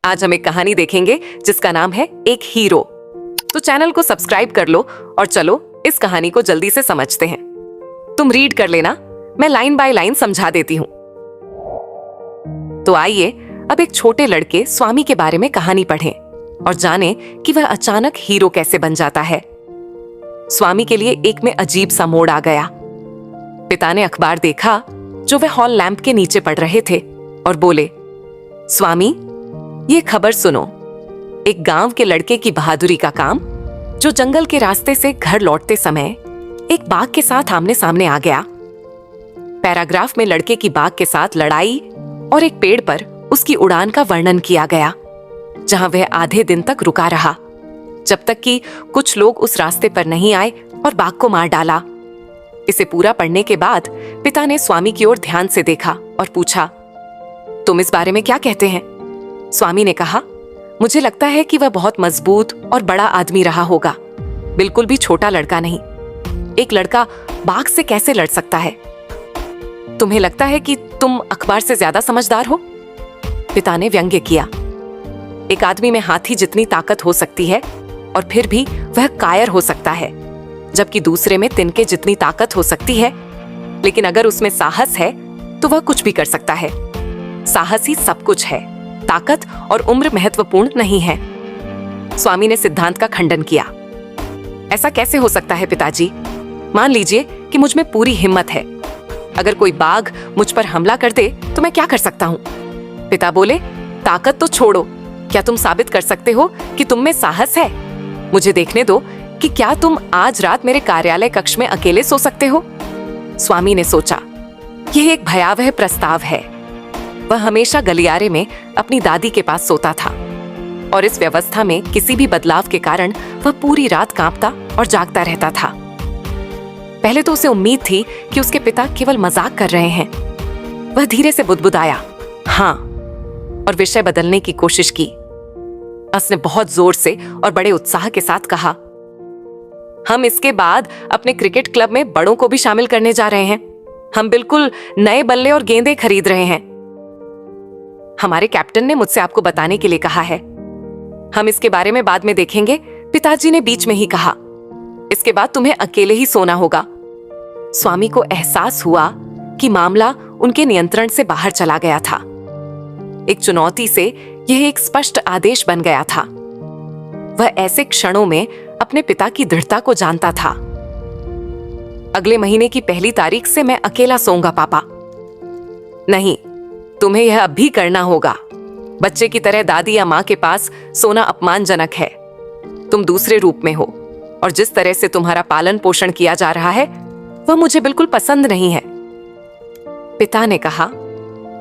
आज हम एक कहानी देखेंगे जिसका नाम है एक हीरो। तो चैनल को सब्सक्राइब कर लो और चलो इस कहानी को जल्दी से समझते हैं। तुम रीड कर लेना, मैं लाइन बाय लाइन समझा देती हूं। तो आइए अब एक छोटे लड़के स्वामी के बारे में कहानी पढ़ें और जानें कि वह अचानक हीरो कैसे बन जाता है। स्वामी के लिए एक में अजीब सा मोड़ आ गया। पिता ने अखबार देखा जो वह हॉल लैंप के नीचे पढ़ रहे थे और बोले, स्वामी ये खबर सुनो, एक गांव के लड़के की बहादुरी का काम जो जंगल के रास्ते से घर लौटते समय एक बाघ के साथ आमने सामने आ गया। पैराग्राफ में लड़के की बाघ के साथ लड़ाई और एक पेड़ पर उसकी उड़ान का वर्णन किया गया, जहां वह आधे दिन तक रुका रहा, जब तक कि कुछ लोग उस रास्ते पर नहीं आए और बाघ को मार डाला। इसे पूरा पढ़ने के बाद पिता ने स्वामी की ओर ध्यान से देखा और पूछा, तुम इस बारे में क्या कहते हैं? स्वामी ने कहा, मुझे लगता है कि वह बहुत मजबूत और बड़ा आदमी रहा होगा, बिल्कुल भी छोटा लड़का नहीं। एक लड़का बाघ से कैसे लड़ सकता है? तुम्हें लगता है कि तुम अखबार से ज्यादा समझदार हो? पिता ने व्यंग्य किया। एक आदमी में हाथी जितनी ताकत हो सकती है और फिर भी वह कायर हो सकता है, जबकि दूसरे में तिनके जितनी ताकत हो सकती है, लेकिन अगर उसमें साहस है तो वह कुछ भी कर सकता है। साहस ही सब कुछ है, ताकत और उम्र महत्वपूर्ण नहीं है। स्वामी ने सिद्धांत का खंडन किया। ऐसा कैसे हो सकता है पिताजी? मान लीजिए कि मुझ में पूरी हिम्मत है। अगर कोई बाघ मुझ पर हमला कर दे तो मैं क्या कर सकता हूँ? पिता बोले, ताकत तो छोड़ो, क्या तुम साबित कर सकते हो कि तुम में साहस है? मुझे देखने दो कि क्या तुम आज रात मेरे कार्यालय कक्ष में अकेले सो सकते हो? स्वामी ने सोचा, यह एक भयावह प्रस्ताव है। वह हमेशा गलियारे में अपनी दादी के पास सोता था और इस व्यवस्था में किसी भी बदलाव के कारण वह पूरी रात कांपता और जागता रहता था। पहले तो उसे उम्मीद थी कि उसके पिता केवल मजाक कर रहे हैं। वह धीरे से बुदबुदाया, हाँ, और विषय बदलने की कोशिश की। उसने बहुत जोर से और बड़े उत्साह के साथ कहा, हम इसके बाद अपने क्रिकेट क्लब में बड़ों को भी शामिल करने जा रहे हैं। हम बिल्कुल नए बल्ले और गेंदें खरीद रहे हैं। हमारे कैप्टन ने मुझसे आपको बताने के लिए कहा है। हम इसके बारे में बाद में देखेंगे, पिताजी ने बीच में ही कहा। इसके बाद तुम्हें अकेले ही सोना होगा। स्वामी को एहसास हुआ कि मामला उनके नियंत्रण से बाहर चला गया था। एक चुनौती से यह एक स्पष्ट आदेश बन गया था। वह ऐसे क्षणों में अपने पिता की दृढ़ता को जानता था। अगले महीने की 1 तारीख से मैं अकेला सोऊंगा पापा। नहीं, तुम्हें यह अब भी करना होगा। बच्चे की तरह दादी या मां के पास सोना अपमानजनक है। तुम दूसरे रूप में हो और जिस तरह से तुम्हारा पालन पोषण किया जा रहा है वह मुझे बिल्कुल पसंद नहीं है, पिता ने कहा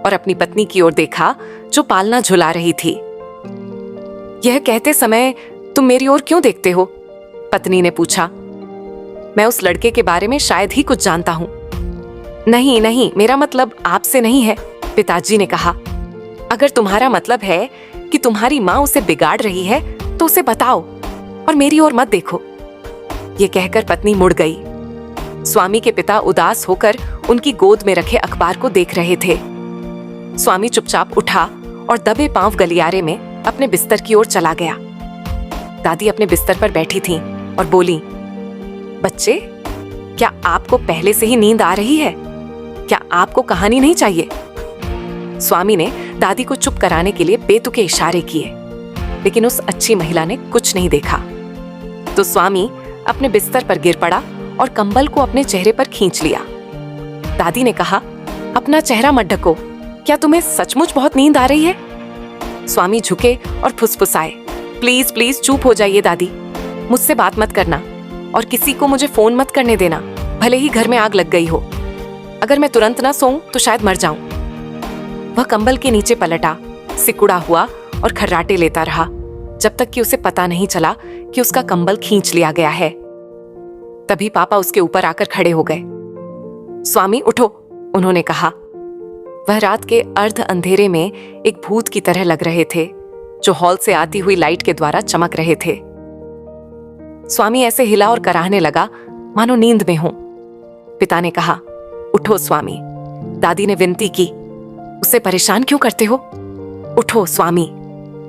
और अपनी पत्नी की ओर देखा जो पालना झुला रही थी। यह कहते समय तुम मेरी ओर क्यों देखते हो? पत्नी ने पूछा। मैं उस लड़के के बारे में शायद ही कुछ जानता हूं। नहीं नहीं, मेरा मतलब आपसे नहीं है, पिताजी ने कहा। अगर तुम्हारा मतलब है कि तुम्हारी माँ उसे बिगाड़ रही है तो उसे बताओ और मेरी ओर मत देखो। ये कहकर पत्नी मुड़ गई। स्वामी के पिता उदास होकर उनकी गोद में रखे अखबार को देख रहे थे। स्वामी चुपचाप उठा और दबे पांव गलियारे में अपने बिस्तर की ओर चला गया। दादी अपने बिस्तर पर बैठी थीं और बोली, बच्चे, क्या आपको पहले से ही नींद आ रही है? क्या आपको कहानी नहीं चाहिए? स्वामी ने दादी को चुप कराने के लिए बेतुके इशारे किए, लेकिन उस अच्छी महिला ने कुछ नहीं देखा। तो स्वामी अपने बिस्तर पर गिर पड़ा और कंबल को अपने चेहरे पर खींच लिया। दादी ने कहा, अपना चेहरा मत ढको, क्या तुम्हें सचमुच बहुत नींद आ रही है? स्वामी झुके और फुसफुसाए, प्लीज प्लीज चुप हो जाइए दादी, मुझसे बात मत करना और किसी को मुझे फोन मत करने देना, भले ही घर में आग लग गई हो। अगर मैं तुरंत ना सोऊं तो शायद मर जाऊं। वह कंबल के नीचे पलटा, सिकुड़ा हुआ और खर्राटे लेता रहा, जब तक कि उसे पता नहीं चला कि उसका कंबल खींच लिया गया है। तभी पापा उसके ऊपर आकर खड़े हो गए। स्वामी उठो, उन्होंने कहा। वह रात के अर्ध अंधेरे में एक भूत की तरह लग रहे थे, जो हॉल से आती हुई लाइट के द्वारा चमक रहे थे। स्वामी ऐसे हिला और कराहने लगा मानो नींद में हो। पिता ने कहा, उठो स्वामी। दादी ने विनती की, उसे परेशान क्यों करते हो? उठो स्वामी।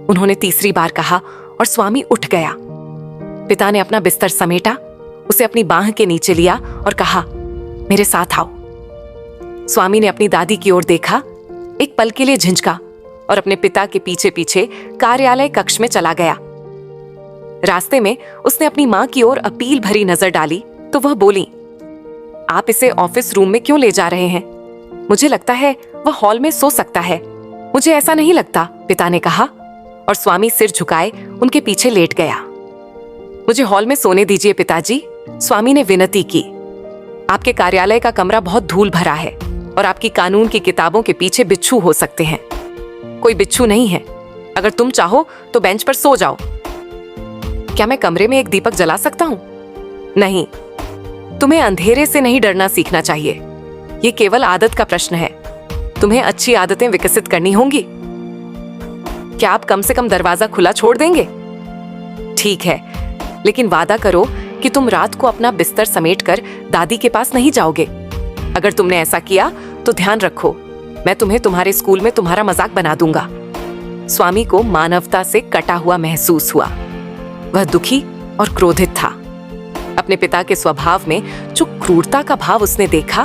उन्होंने तीसरी बार कहा और स्वामी उठ गया। पिता ने अपना बिस्तर समेटा, उसे अपनी बांह के नीचे लिया और कहा, मेरे साथ आओ। स्वामी ने अपनी दादी की ओर देखा, एक पल के लिए झिझका और अपने पिता के पीछे पीछे कार्यालय कक्ष में चला गया। रास्ते में उसने अपनी मां की ओर अपील भरी नजर डाली तो वह बोली, आप इसे ऑफिस रूम में क्यों ले जा रहे हैं? मुझे लगता है वह हॉल में सो सकता है। मुझे ऐसा नहीं लगता, पिता ने कहा और स्वामी सिर झुकाए उनके पीछे लेट गया। मुझे हॉल में सोने दीजिए पिताजी, स्वामी ने विनती की। आपके कार्यालय का कमरा बहुत धूल भरा है और आपकी कानून की किताबों के पीछे बिच्छू हो सकते हैं। कोई बिच्छू नहीं है। अगर तुम चाहो तो बेंच पर सो जाओ। क्या मैं कमरे में एक दीपक जला सकता हूं? नहीं, तुम्हें अंधेरे से नहीं डरना सीखना चाहिए। यह केवल आदत का प्रश्न है। तुम्हें अच्छी आदतें विकसित करनी होंगी। क्या आप कम से कम दरवाजा खुला छोड़ देंगे? ठीक है, लेकिन वादा करो कि तुम रात को अपना बिस्तर समेटकर दादी के पास नहीं जाओगे। अगर तुमने ऐसा किया तो ध्यान रखो, मैं तुम्हें तुम्हारे स्कूल में तुम्हारा मजाक बना दूंगा। स्वामी को मानवता से कटा हुआ महसूस हुआ। वह दुखी और क्रोधित था। अपने पिता के स्वभाव में जो क्रूरता का भाव उसने देखा,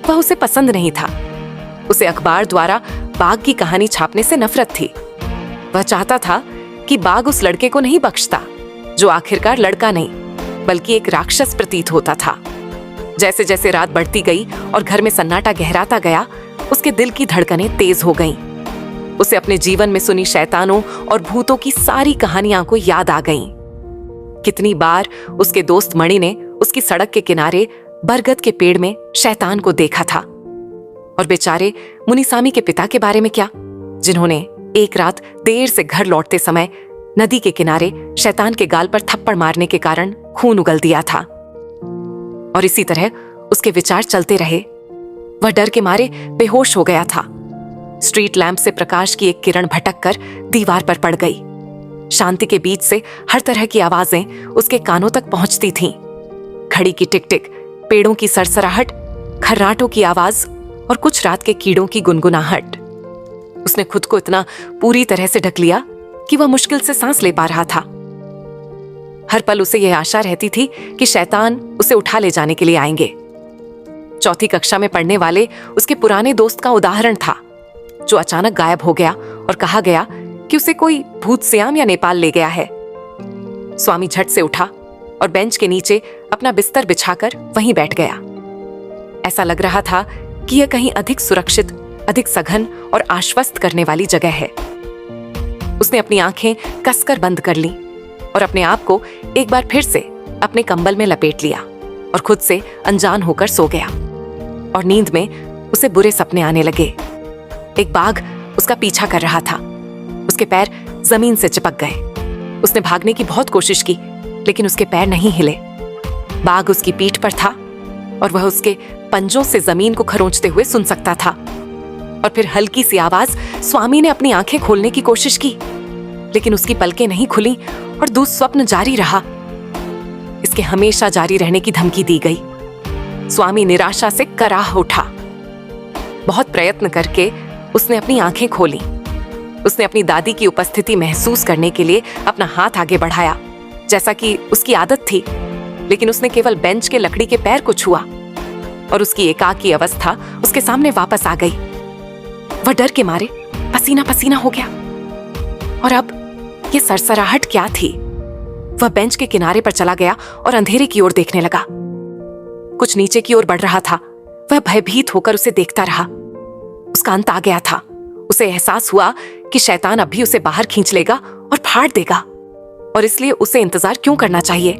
वह उसे पसंद नहीं था। उसे अखबार द्वारा बाघ की कहानी छापने से नफरत थी। वह चाहता था कि बाघ उस लड़के को नहीं बख्शता, जो आखिरकार लड़का नहीं बल्कि एक राक्षस प्रतीत होता था। जैसे जैसे रात बढ़ती गई और घर में सन्नाटा गहराता गया, उसके दिल की धड़कनें तेज हो गईं। उसे अपने जीवन में सुनी शैतानों और भूतों की सारी कहानियां को याद आ गईं। कितनी बार उसके दोस्त मणि ने उसकी सड़क के किनारे बरगद के पेड़ में शैतान को देखा था। और बेचारे मुनिसामी के पिता के बारे में क्या, जिन्होंने एक रात देर से घर लौटते समय नदी के किनारे शैतान के गाल पर थप्पड़ मारने के कारण खून उगल दिया था। और इसी तरह उसके विचार चलते रहे। वह डर के मारे बेहोश हो गया था। स्ट्रीट लैंप से प्रकाश की एक किरण भटक कर दीवार पर पड़ गई। शांति के बीच से हर तरह की आवाजें उसके कानों तक पहुंचती थीं। घड़ी की टिक टिक, पेड़ों की सरसराहट, खर्राटों की आवाज और कुछ रात के कीड़ों की गुनगुनाहट। उसने खुद को इतना पूरी तरह से ढक लिया कि वह मुश्किल से सांस ले पा रहा था। हर पल उसे यह आशा रहती थी कि शैतान उसे उठा ले जाने के लिए आएंगे। चौथी कक्षा में पढ़ने वाले उसके पुराने दोस्त का उदाहरण था, जो अचानक गायब हो गया और कहा गया कि उसे कोई भूत सियाम या नेपाल ले गया है। स्वामी झट से उठा और बेंच के नीचे अपना बिस्तर बिछाकर वहीं बैठ गया। ऐसा लग रहा था कि यह कहीं अधिक सुरक्षित, अधिक सघन और आश्वस्त करने वाली जगह है। उसने अपनी आंखें कसकर बंद कर लीं और अपने आप को एक बार फिर से अपने कंबल में लपेट लिया और खुद से अनजान होकर सो गया। और नींद में उसे बुरे सपने आने लगे। एक बाघ उसका पीछा कर रहा था। उसके पैर जमीन से चिपक गए। उसने भागने की बहुत कोशिश की, लेकिन उसके पैर नहीं हिले। बाघ उसकी पीठ पर था और वह उसके पंजों से जमीन को खरोंचते हुए सुन सकता था। और फिर हल्की सी आवाज, स्वामी ने अपनी आंखें खोलने की कोशिश की, लेकिन उसकी पलकें नहीं खुली और दुस्वप्न जारी रहा। इसके हमेशा जारी रहने की धमकी दी गई। स्वामी निराशा से कराह उठा। बहुत प्रयत्न करके उसने अपनी आंखें खोली। उसने अपनी दादी की उपस्थिति महसूस करने के लिए अपना हाथ आगे बढ़ाया, जैसा कि उसकी आदत थी, लेकिन उसने केवल बेंच के लकड़ी के पैर को छुआ और उसकी एकाकी अवस्था उसके सामने वापस आ गई। वह डर के मारे पसीना पसीना हो गया। और अब ये सरसराहट क्या थी? वह बेंच के किनारे पर चला गया और अंधेरे की ओर देखने लगा। कुछ नीचे की ओर बढ़ रहा था। वह भयभीत होकर उसे देखता रहा। उसका अंत आ गया था। उसे एहसास हुआ कि शैतान अब भी उसे बाहर खींच लेगा और फाड़ देगा, और इसलिए उसे इंतजार क्यों करना चाहिए।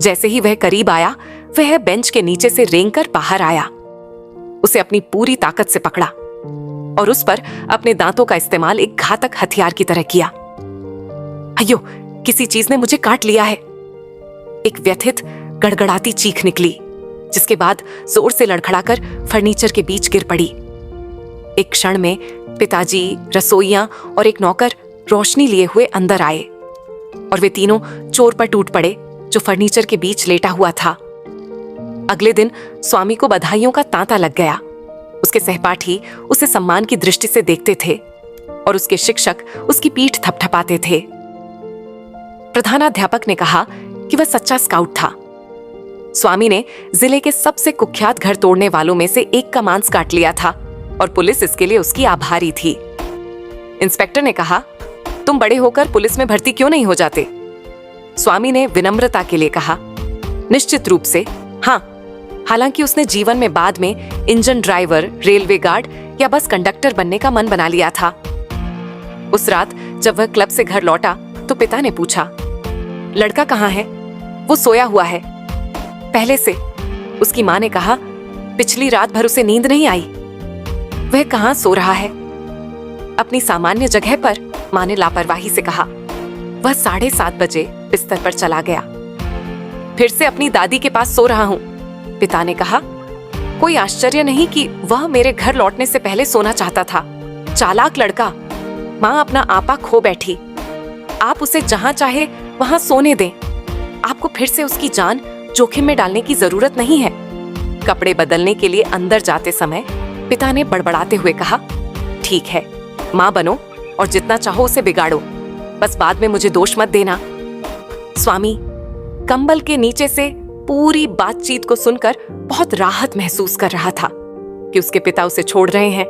जैसे ही वह करीब आया, वह बेंच के नीचे से रेंगकर बाहर आया। उसे अपनी पूरी ताकत से पकड़ा और उस पर अपने दांतों का इस्तेमाल एक घातक हथियार की तरह किया। अयो, किसी चीज ने मुझे काट लिया है। एक व्यथित गड़गड़ाती चीख निकली, जिसके बाद जोर से लड़खड़ाकर फर्नीचर के बीच गिर पड़ी। एक क्षण में पिताजी, रसोइया और एक नौकर रोशनी लिए हुए अंदर आए और वे तीनों चोर पर टूट पड़े, जो फर्नीचर के बीच लेटा हुआ था। अगले दिन स्वामी को बधाइयों का तांता लग गया। उसके सहपाठी उसे सम्मान की दृष्टि से देखते थे। और उसके शिक्षक उसकी पीठ थपथपाते थे। प्रधानाध्यापक ने कहा कि वह सच्चा स्काउट था। स्वामी ने जिले के सबसे कुख्यात घर तोड़ने वालों में से एक का मांस काट लिया था और पुलिस इसके लिए उसकी आभारी थी। इंस्पेक्टर ने कहा, तुम बड़े होकर पुलिस में भर्ती क्यों नहीं हो जाते? स्वामी ने विनम्रता के लिए कहा, निश्चित रूप से हाँ। हालांकि उसने जीवन में बाद में इंजन ड्राइवर, रेलवे गार्ड या बस कंडक्टर बनने का मन बना लिया था। उस रात जब वह क्लब से घर लौटा तो पिता ने पूछा, लड़का कहाँ है? वो सोया हुआ है। पहले से, उसकी मां ने कहा, पिछली रात भर उसे नींद नहीं आई। वह कहाँ सो रहा है? अपनी सामान्य जगह पर, मां ने लापरवाही से कहा। वह 7:30 बजे बिस्तर पर चला गया। फिर से अपनी दादी के पास सो रहा हूं, पिता ने कहा। कोई आश्चर्य नहीं कि वह मेरे घर लौटने से पहले सोना चाहता था। चालाक लड़का। मां अपना आपा खो बैठी। आप उसे जहां चाहे वहां सोने दें। आपको फिर से उसकी जान जोखिम में डालने की जरूरत नहीं है। कपड़े बदलने के लिए अंदर जाते समय पिता ने बड़बड़ाते हुए कहा, ठीक है, मां बनो और जितना चाहो उसे बिगाड़ो, बस बाद में मुझे दोष मत देना। स्वामी कंबल के नीचे से पूरी बातचीत को सुनकर बहुत राहत महसूस कर रहा था कि उसके पिता उसे छोड़ रहे हैं।